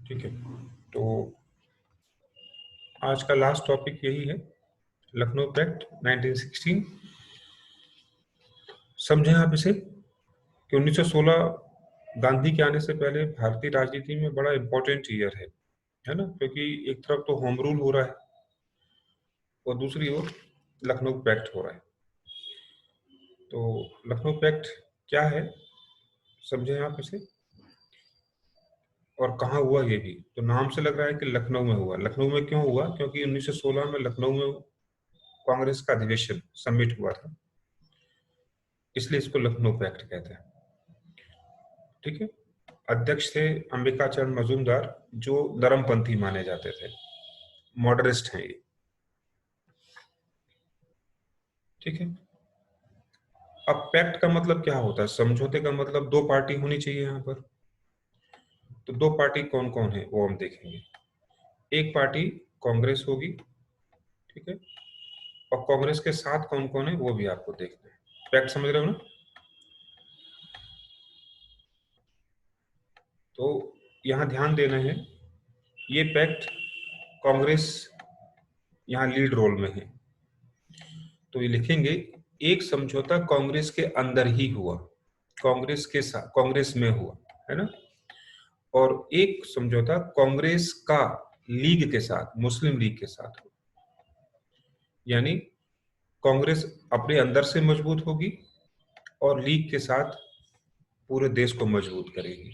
ठीक है, तो आज का लास्ट टॉपिक यही है, लखनऊ पैक्ट 1916। समझें आप इसे कि 1916 गांधी के आने से पहले भारतीय राजनीति में बड़ा इंपॉर्टेंट ईयर है ना, क्योंकि एक तरफ तो होम रूल हो रहा है और दूसरी ओर लखनऊ पैक्ट हो रहा है। तो लखनऊ पैक्ट क्या है, समझें आप इसे, और कहाँ हुआ ये भी। तो नाम से लग रहा है कि लखनऊ में हुआ। लखनऊ में क्यों हुआ? क्योंकि 1916 में लखनऊ में कांग्रेस का अधिवेशन समिट हुआ था, इसलिए इसको लखनऊ पैक्ट कहते हैं। ठीक है, अध्यक्ष थे अंबिका चरण मजूमदार, जो नरमपंथी माने जाते थे, मॉडरेस्ट हैं ये। ठीक है, अब पैक्ट का मतलब क्या होता है? समझौते का मतलब दो पार्टी होनी चाहिए यहाँ पर। तो दो पार्टी कौन कौन है वो हम देखेंगे। एक पार्टी कांग्रेस होगी, ठीक है, और कांग्रेस के साथ कौन कौन है वो भी आपको देखना है। पैक्ट समझ रहे हो ना? तो यहाँ ध्यान देना है, ये पैक्ट कांग्रेस यहाँ लीड रोल में है। तो ये लिखेंगे, एक समझौता कांग्रेस के अंदर ही हुआ, कांग्रेस के साथ, कांग्रेस में हुआ, है ना। और एक समझौता कांग्रेस का लीग के साथ, मुस्लिम लीग के साथ हुआ। यानी कांग्रेस अपने अंदर से मजबूत होगी और लीग के साथ पूरे देश को मजबूत करेगी।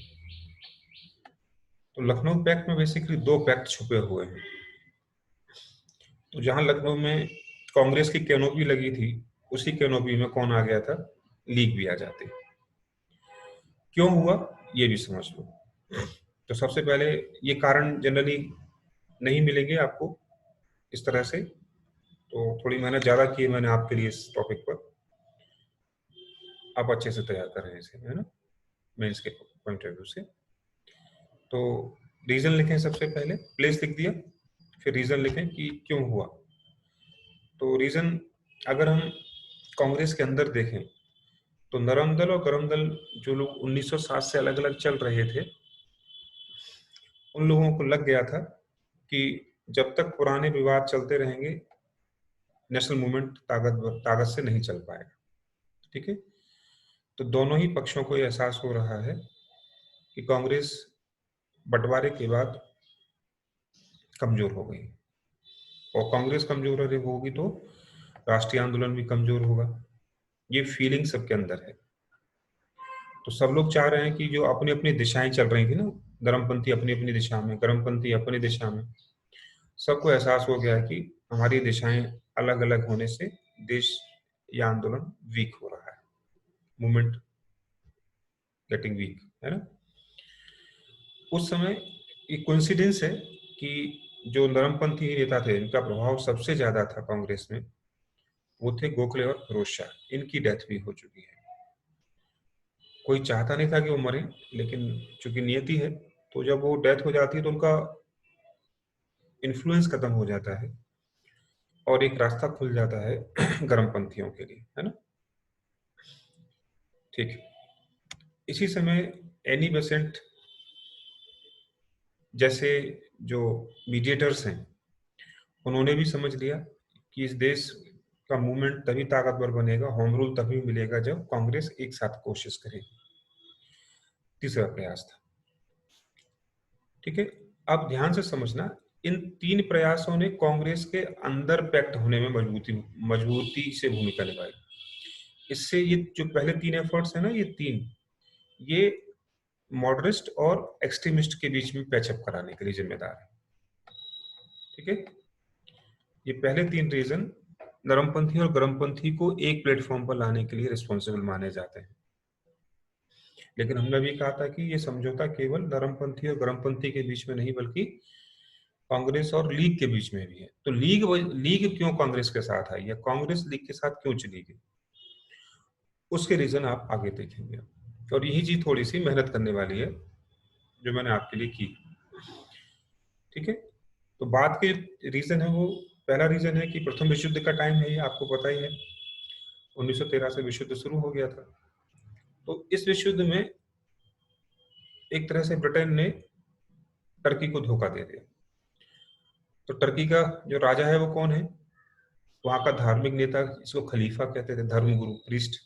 तो लखनऊ पैक्ट में बेसिकली दो पैक्ट छुपे हुए हैं। तो जहां लखनऊ में कांग्रेस की कैनोपी लगी थी, उसी कैनोपी में कौन आ गया था? लीग भी आ जाती। क्यों हुआ ये भी समझ लो। तो सबसे पहले, ये कारण जनरली नहीं मिलेंगे आपको इस तरह से, तो थोड़ी मेहनत ज्यादा की है मैंने आपके लिए इस टॉपिक पर। आप अच्छे से तैयार कर रहे हैं इसे, है ना, मेंस के पॉइंट ऑफ व्यू से। तो रीजन लिखें सबसे पहले, प्लेस लिख दिया, फिर रीजन लिखें कि क्यों हुआ। तो रीजन, अगर हम कांग्रेस के अंदर देखें तो नरम दल और गरम दल, जो लोग 1907 से अलग अलग चल रहे थे, उन लोगों को लग गया था कि जब तक पुराने विवाद चलते रहेंगे, नेशनल मूवमेंट ताकत से नहीं चल पाएगा। ठीक है, तो दोनों ही पक्षों को यह एहसास हो रहा है कि कांग्रेस बंटवारे के बाद कमजोर हो गई, और कांग्रेस कमजोर होगी तो राष्ट्रीय आंदोलन भी कमजोर होगा। ये फीलिंग सबके अंदर है। तो सब लोग चाह रहे हैं कि जो अपनी अपनी दिशाएं चल रही थी ना, धर्मपंथी अपनी अपनी दिशा में, गर्मपंथी अपनी दिशा में, सबको एहसास हो गया कि हमारी दिशाएं अलग अलग होने से देश या आंदोलन वीक हो रहा है, मूवमेंट गेटिंग वीक, है ना। उस समय एक कोइंसिडेंस है कि जो नरमपंथी नेता थे, इनका प्रभाव सबसे ज्यादा था कांग्रेस में, वो थे गोखले और फिरोज शाह। इनकी डेथ भी हो चुकी है। कोई चाहता नहीं था कि वो मरे, लेकिन चूंकि नियति है, तो जब वो डेथ हो जाती है तो उनका इन्फ्लुएंस खत्म हो जाता है और एक रास्ता खुल जाता है गर्मपंथियों के लिए, है ना। ठीक है, इसी समय एनी बेसेंट जैसे जो मीडिएटर्स हैं, उन्होंने भी समझ लिया कि इस देश का मूवमेंट तभी ताकतवर बनेगा, होम रूल तभी मिलेगा जब कांग्रेस एक साथ कोशिश करेगी। तीसरा प्रयास था। ठीक है, अब ध्यान से समझना, इन तीन प्रयासों ने कांग्रेस के अंदर पैक्ट होने में मजबूती से भूमिका निभाई। इससे ये जो पहले तीन एफर्ट्स है ना, ये मॉडरेस्ट और एक्सट्रीमिस्ट के बीच में पैचअप कराने के लिए जिम्मेदार है। ठीक है, ये पहले तीन रीजन नरमपंथी और गरमपंथी को एक प्लेटफॉर्म पर लाने के लिए रिस्पॉन्सिबल माने जाते हैं। लेकिन हमने भी कहा था कि ये समझौता केवल नरमपंथी और गरमपंथी के बीच में नहीं, बल्कि कांग्रेस और लीग के बीच में भी है। तो लीग क्यों कांग्रेस के साथ आई, या कांग्रेस लीग के साथ क्यों चली गई, उसके रीजन आप आगे देखेंगे। और यही चीज थोड़ी सी मेहनत करने वाली है जो मैंने आपके लिए की। ठीक है, तो बात के रीजन है वो, पहला रीजन है कि प्रथम विश्व युद्ध का टाइम है, ये आपको पता ही है। 1913 से विश्व युद्ध शुरू हो गया था। तो इस विश्व युद्ध में एक तरह से ब्रिटेन ने टर्की को धोखा दे दिया। तो टर्की का जो राजा है वो कौन है? वहां का धार्मिक नेता, इसको खलीफा कहते थे, धर्मगुरु, प्रीस्ट,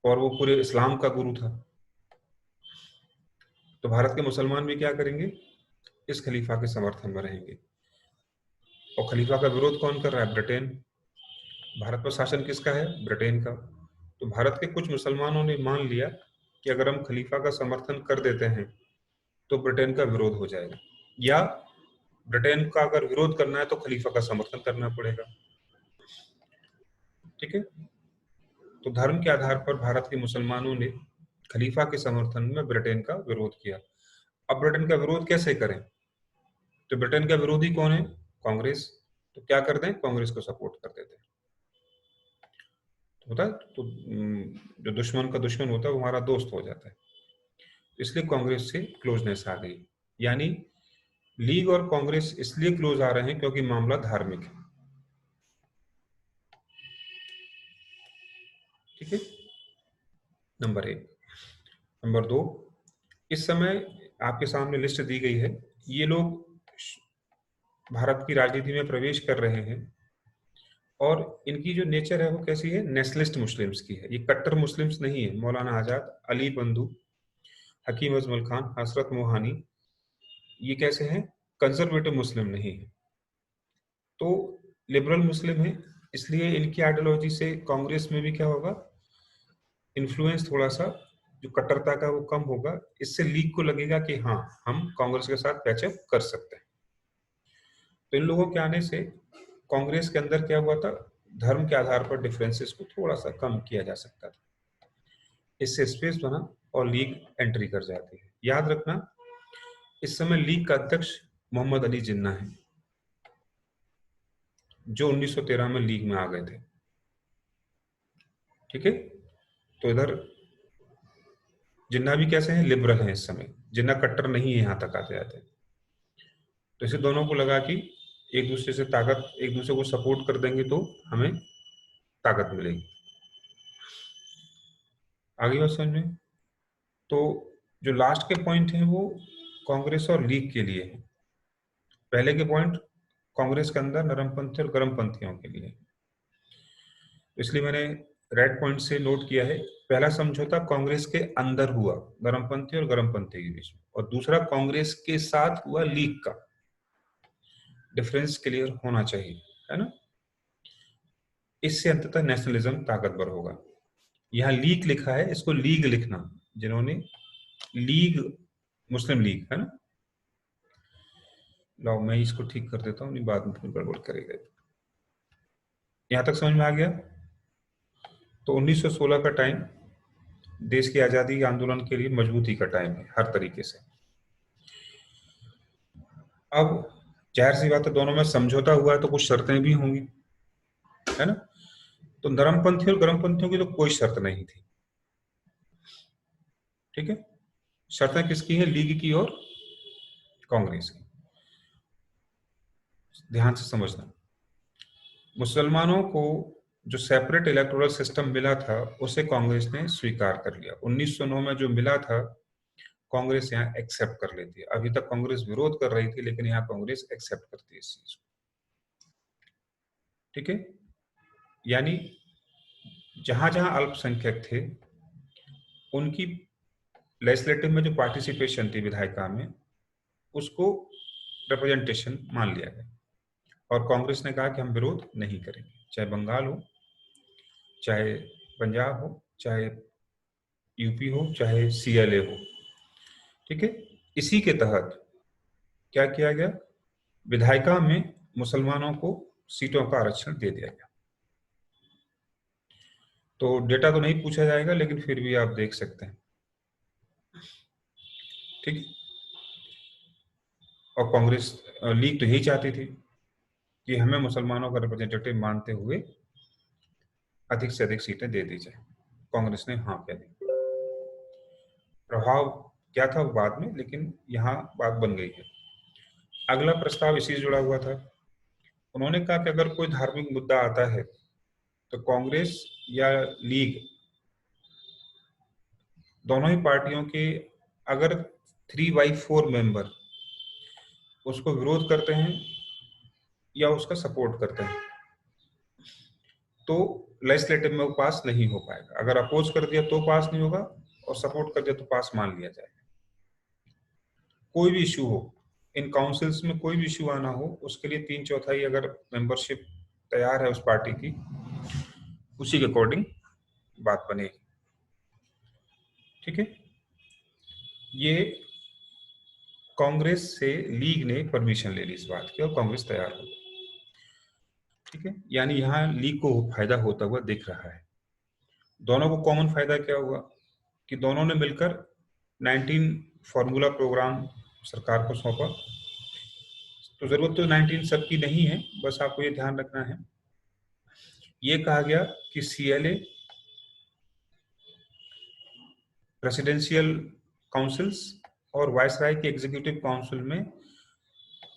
और वो पूरे इस्लाम का गुरु था। तो भारत के मुसलमान भी क्या करेंगे? इस खलीफा के समर्थन में रहेंगे। और खलीफा का विरोध कौन कर रहा है? ब्रिटेन। भारत पर शासन किसका है? ब्रिटेन का। तो भारत के कुछ मुसलमानों ने मान लिया कि अगर हम खलीफा का समर्थन कर देते हैं तो ब्रिटेन का विरोध हो जाएगा, या ब्रिटेन का अगर विरोध करना है तो खलीफा का समर्थन करना पड़ेगा। ठीक है। तो धर्म के आधार पर भारत के मुसलमानों ने खलीफा के समर्थन में ब्रिटेन का विरोध किया। अब ब्रिटेन का विरोध कैसे करें? तो ब्रिटेन का विरोधी कौन है? कांग्रेस। तो क्या कर दें? कांग्रेस को सपोर्ट कर देते हैं। होता है तो जो दुश्मन का दुश्मन होता है वो हमारा दोस्त हो जाता है। इसलिए कांग्रेस से क्लोजनेस आ गई। यानी लीग और कांग्रेस इसलिए क्लोज आ रहे हैं क्योंकि मामला धार्मिक है। ठीक है, नंबर 1। नंबर 2, इस समय आपके सामने लिस्ट दी गई है। ये लोग भारत की राजनीति में प्रवेश कर रहे हैं और इनकी जो नेचर है वो कैसी है? नेशनलिस्ट मुस्लिम्स की है। ये कट्टर मुस्लिम्स नहीं है। मौलाना आजाद, अली बंधु, हकीम अजमल खान, हसरत मोहानी, ये कैसे हैं? कंजर्वेटिव मुस्लिम नहीं है, तो लिबरल मुस्लिम है। इसलिए इनकी आइडियोलॉजी से कांग्रेस में भी क्या होगा? इन्फ्लुएंस थोड़ा सा, जो कट्टरता का वो कम होगा। इससे लीग को लगेगा कि हाँ, हम कांग्रेस के साथ पैचअप कर सकते हैं। तो इन लोगों के आने से कांग्रेस के अंदर क्या हुआ था? धर्म के आधार पर डिफरेंसेस को थोड़ा सा कम किया जा सकता था। इससे स्पेस बना और लीग एंट्री कर जाती है। याद रखना, इस समय लीग का अध्यक्ष मोहम्मद अली जिन्ना है, जो 1913 में लीग में आ गए थे। ठीक है, तो इधर जिन्ना भी कैसे हैं? लिबरल हैं इस समय। जिन्ना कट्टर नहीं है यहां तक आते आते। तो इसे दोनों को लगा कि एक दूसरे से ताकत, एक दूसरे को सपोर्ट कर देंगे तो हमें ताकत मिलेगी। आगे बात समझ में? तो जो लास्ट के पॉइंट हैं वो कांग्रेस और लीग के लिए है। पहले के पॉइंट कांग्रेस के अंदर नरमपंथी और गर्मपंथियों के लिए। इसलिए मैंने रेड पॉइंट से नोट किया है। पहला समझौता कांग्रेस के अंदर हुआ, नरमपंथी और गर्मपंथी के बीच में, और दूसरा कांग्रेस के साथ हुआ लीग का। डिफरेंस क्लियर होना चाहिए, है ना? इससे अंततः नेशनलिज्म ताकतवर होगा। यहाँ लीग लिखा है, इसको लीग लिखना, जिन्होंने लीग, मुस्लिम लीग, है ना? लो मैं इसको ठीक कर देता हूँ, नहीं बाद में फिर गड़बड़ करेगा। यहां तक समझ में आ गया? तो 1916 का टाइम देश की आजादी के आंदोलन के लिए मजबूती का टाइम है हर तरीके से। अब जाहिर सी बात है, दोनों में समझौता हुआ है तो कुछ शर्तें भी होंगी, है ना? तो नरमपंथी और गर्मपंथियों की तो कोई शर्त नहीं थी। ठीक है, शर्तें किसकी है? लीग की और कांग्रेस की। ध्यान से समझना, मुसलमानों को जो सेपरेट इलेक्टोरल सिस्टम मिला था उसे कांग्रेस ने स्वीकार कर लिया। 1909 में जो मिला था कांग्रेस यहाँ एक्सेप्ट कर लेती है। अभी तक कांग्रेस विरोध कर रही थी, लेकिन यहाँ कांग्रेस एक्सेप्ट करती है इस चीज को। ठीक है, यानी जहां जहां अल्पसंख्यक थे उनकी लेजिस्लेटिव में जो पार्टिसिपेशन थी विधायिका में, उसको रिप्रेजेंटेशन मान लिया गया। और कांग्रेस ने कहा कि हम विरोध नहीं करेंगे, चाहे बंगाल हो, चाहे पंजाब हो, चाहे यूपी हो, चाहे सीएलए हो। ठीक है, इसी के तहत क्या किया गया? विधायिका में मुसलमानों को सीटों का आरक्षण दे दिया गया। तो डेटा तो नहीं पूछा जाएगा, लेकिन फिर भी आप देख सकते हैं। ठीक, और कांग्रेस, लीग तो यही चाहती थी कि हमें मुसलमानों का रिप्रेजेंटेटिव मानते हुए अधिक से अधिक सीटें दे दी जाए। कांग्रेस ने हाँ कह दी। प्रभाव क्या था बाद में, लेकिन यहाँ बात बन गई है। अगला प्रस्ताव इसी से जुड़ा हुआ था। उन्होंने कहा कि अगर कोई धार्मिक मुद्दा आता है तो कांग्रेस या लीग, दोनों ही पार्टियों के अगर 3/4 मेंबर उसको विरोध करते हैं या उसका सपोर्ट करते हैं, तो लेजिस्लेटिव में वो पास नहीं हो पाएगा। अगर अपोज कर दिया तो पास नहीं होगा, और सपोर्ट कर दिया तो पास मान लिया जाएगा। कोई भी इशू हो, इन काउंसिल्स में कोई भी इशू आना हो, उसके लिए 3/4 अगर मेंबरशिप तैयार है उस पार्टी की, उसी के अकॉर्डिंग बात बनेगी। ठीक है, ये कांग्रेस से लीग ने परमिशन ले ली इस बात की और कांग्रेस तैयार हो। ठीक है, यानी यहाँ लीग को फायदा होता हुआ दिख रहा है। दोनों को कॉमन फायदा क्या हुआ कि दोनों ने मिलकर 19 फॉर्मूला प्रोग्राम सरकार को सौंपा। तो जरूरत तो 19 सबकी नहीं है, बस आपको ये ध्यान रखना है। ये कहा गया कि CLA, प्रेसिडेंशियल काउंसिल्स और वायसराय के एग्जीक्यूटिव काउंसिल में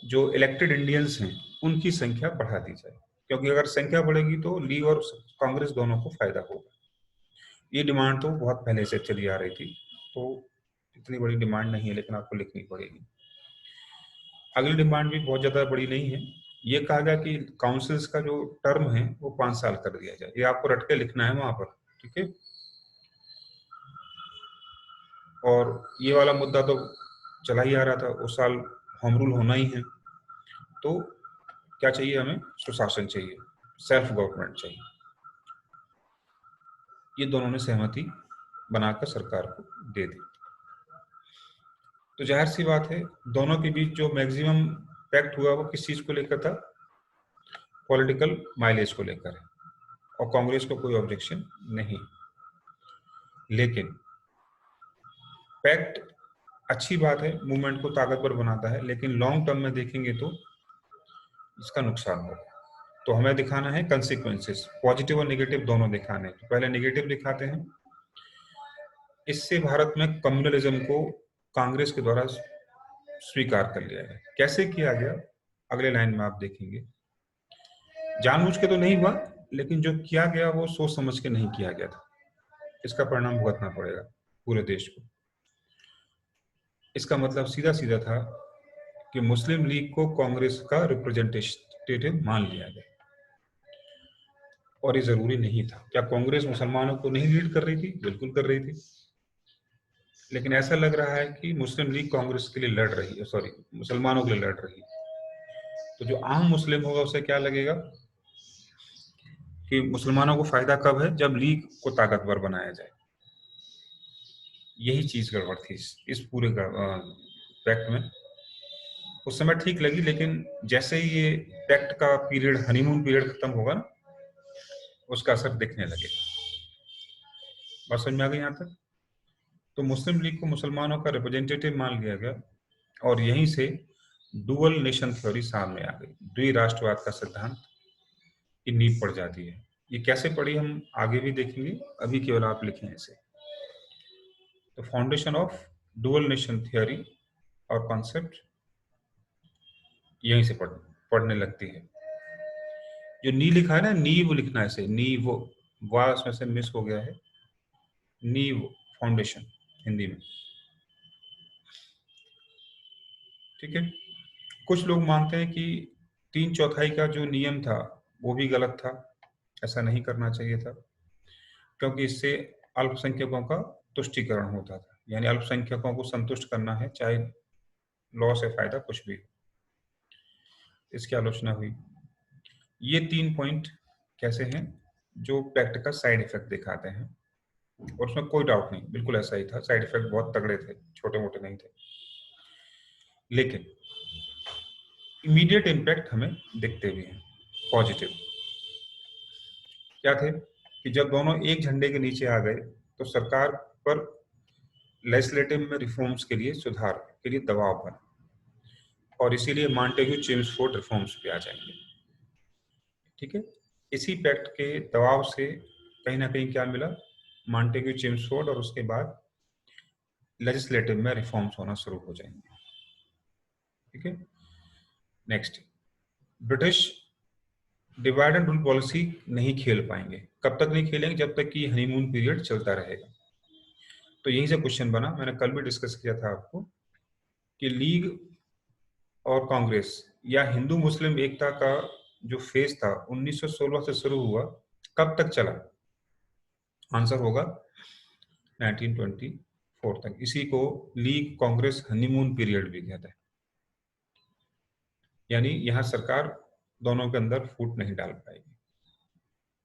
जो इलेक्टेड इंडियंस हैं उनकी संख्या बढ़ा दी जाए, क्योंकि अगर संख्या बढ़ेगी तो लीग और कांग्रेस दोनों को फायदा होगा। ये डिमांड तो बहुत पहले से चली आ रही थी, तो इतनी बड़ी डिमांड नहीं है, लेकिन आपको लिखनी पड़ेगी। अगली डिमांड भी बहुत ज्यादा बड़ी नहीं है। ये कहा गया कि काउंसिल्स का जो टर्म है वो 5 साल कर दिया जाए। ये आपको रट के लिखना है वहां पर। ठीक है, और ये वाला मुद्दा तो चला ही आ रहा था, उस साल होम रूल होना ही है, तो क्या चाहिए हमें? सुशासन चाहिए, सेल्फ गवर्नमेंट चाहिए। ये दोनों ने सहमति बनाकर सरकार को दे दी। तो जाहिर सी बात है, दोनों के बीच जो मैक्सिमम पैक्ट हुआ वो किस चीज को लेकर था? पॉलिटिकल माइलेज को लेकर है, और कांग्रेस को कोई ऑब्जेक्शन नहीं। लेकिन पैक्ट अच्छी बात है, मूवमेंट को ताकतवर बनाता है, लेकिन लॉन्ग टर्म में देखेंगे तो इसका नुकसान होगा। तो हमें दिखाना है कंसिक्वेंसेस, पॉजिटिव और नेगेटिव दोनों दिखाने हैं। तो पहले नेगेटिव दिखाते हैं। इससे भारत में कम्युनलिज्म को कांग्रेस के द्वारा स्वीकार कर लिया गया। कैसे किया गया, अगले लाइन में आप देखेंगे। जानबूझ के तो नहीं हुआ, लेकिन जो किया गया वो सोच समझ के नहीं किया गया था। इसका परिणाम भुगतना पड़ेगा पूरे देश को। इसका मतलब सीधा सीधा था कि मुस्लिम लीग को कांग्रेस का रिप्रेजेंटेटिव मान लिया गया, और ये जरूरी नहीं था। क्या कांग्रेस मुसलमानों को नहीं लीड कर रही थी? बिल्कुल कर रही थी, लेकिन ऐसा लग रहा है कि मुस्लिम लीग कांग्रेस के लिए लड़ रही है, सॉरी, मुसलमानों के लिए लड़ रही है। तो जो आम मुस्लिम होगा उसे क्या लगेगा कि मुसलमानों को फायदा कब है? जब लीग को ताकतवर बनाया जाए। यही चीज गड़बड़ थी इस पूरे पैक्ट में। उस समय ठीक लगी, लेकिन जैसे ही ये पैक्ट का पीरियड, हनीमून पीरियड खत्म होगा ना, उसका असर दिखने लगेगा। बात समझ में आ गई यहाँ तक? तो मुस्लिम लीग को मुसलमानों का रिप्रेजेंटेटिव मान लिया गया, और यहीं से डुअल नेशन थ्योरी सामने आ गई। द्विराष्ट्रवाद का सिद्धांत की नींव पड़ जाती है। ये कैसे पड़ी हम आगे भी देखेंगे, अभी केवल आप लिखें इसे। तो foundation of dual nation theory और कॉन्सेप्ट यहीं से पढ़ने लगती है। जो नी लिखा है ना, नीव लिखना है इसे, नीव, वाह उसमें से मिस हो गया है, नीव, फाउंडेशन हिंदी में। ठीक है, कुछ लोग मानते हैं कि 3/4 का जो नियम था वो भी गलत था, ऐसा नहीं करना चाहिए था, क्योंकि इससे अल्पसंख्यकों का तुष्टीकरण होता था। यानी अल्पसंख्यकों को संतुष्ट करना है, चाहे लॉ से फायदा कुछ भी हो। इसकी आलोचना हुई। ये 3 पॉइंट कैसे हैं जो पैक्ट का साइड इफेक्ट दिखाते हैं, और उसमें कोई डाउट नहीं, बिल्कुल ऐसा ही था। साइड इफेक्ट बहुत तगड़े थे, छोटे मोटे नहीं थे। लेकिन इमीडिएट इम्पैक्ट हमें दिखते भी हैं, पॉजिटिव। क्या थे कि जब दोनों एक झंडे के नीचे आ गए तो सरकार पर लेजिस्लेटिव में रिफॉर्म्स के लिए, सुधार के लिए दबाव बना, और इसीलिए मॉन्टेग्यू चेम्सफोर्ड रिफॉर्म्स पे आ जाएंगे। ठीक है, इसी पैक्ट के दबाव से कहीं ना कहीं क्या मिला? मॉन्टेग्यू चेम्सफोर्ड, और उसके बाद लेजिस्लेटिव में रिफॉर्म्स होना शुरू हो जाएंगे। ठीक है, next, British divide and rule policy नहीं खेल पाएंगे। कब तक नहीं खेलेंगे? जब तक कि हनीमून पीरियड चलता रहेगा। तो यहीं से क्वेश्चन बना, मैंने कल भी डिस्कस किया था आपको, कि लीग और कांग्रेस या हिंदू मुस्लिम एकता का जो फेज था 1916 से शुरू हुआ, कब तक चला? आंसर होगा 1924 तक। इसी को लीग कांग्रेस हनीमून पीरियड भी कहते हैं। यानी यहां सरकार दोनों के अंदर फूट नहीं डाल पाएगी।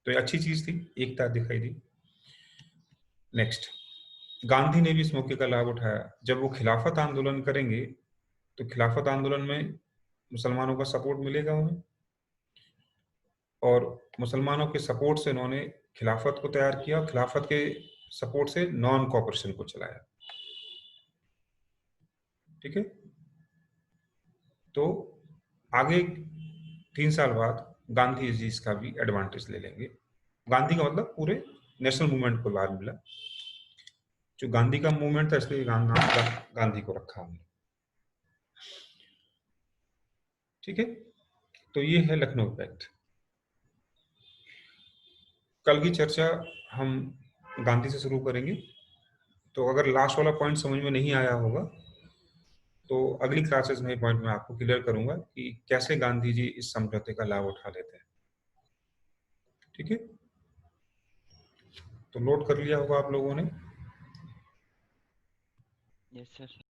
तो ये अच्छी चीज थी, एकता दिखाई दी। नेक्स्ट, गांधी ने भी इस मौके का लाभ उठाया। जब वो खिलाफत आंदोलन करेंगे तो खिलाफत आंदोलन में मुसलमानों का सपोर्ट मिलेगा उन्हें, और मुसलमानों के सपोर्ट से उन्होंने खिलाफत को तैयार किया, और खिलाफत के सपोर्ट से नॉन कॉपरेशन को चलाया। ठीक है। तो आगे 3 साल बाद गांधी जी इसका भी एडवांटेज ले लेंगे। गांधी का मतलब पूरे नेशनल मूवमेंट को लाभ मिला। जो गांधी का मूवमेंट था इसलिए गांधी को रखा हमने। ठीक है। तो ये है लखनऊ पैक्ट। कल की चर्चा हम गांधी से शुरू करेंगे। तो अगर लास्ट वाला पॉइंट समझ में नहीं आया होगा तो अगली क्लासेस में पॉइंट में आपको क्लियर करूंगा कि कैसे गांधी जी इस समझौते का लाभ उठा लेते हैं। ठीक है। तो नोट कर लिया होगा आप लोगों ने। Yes sir.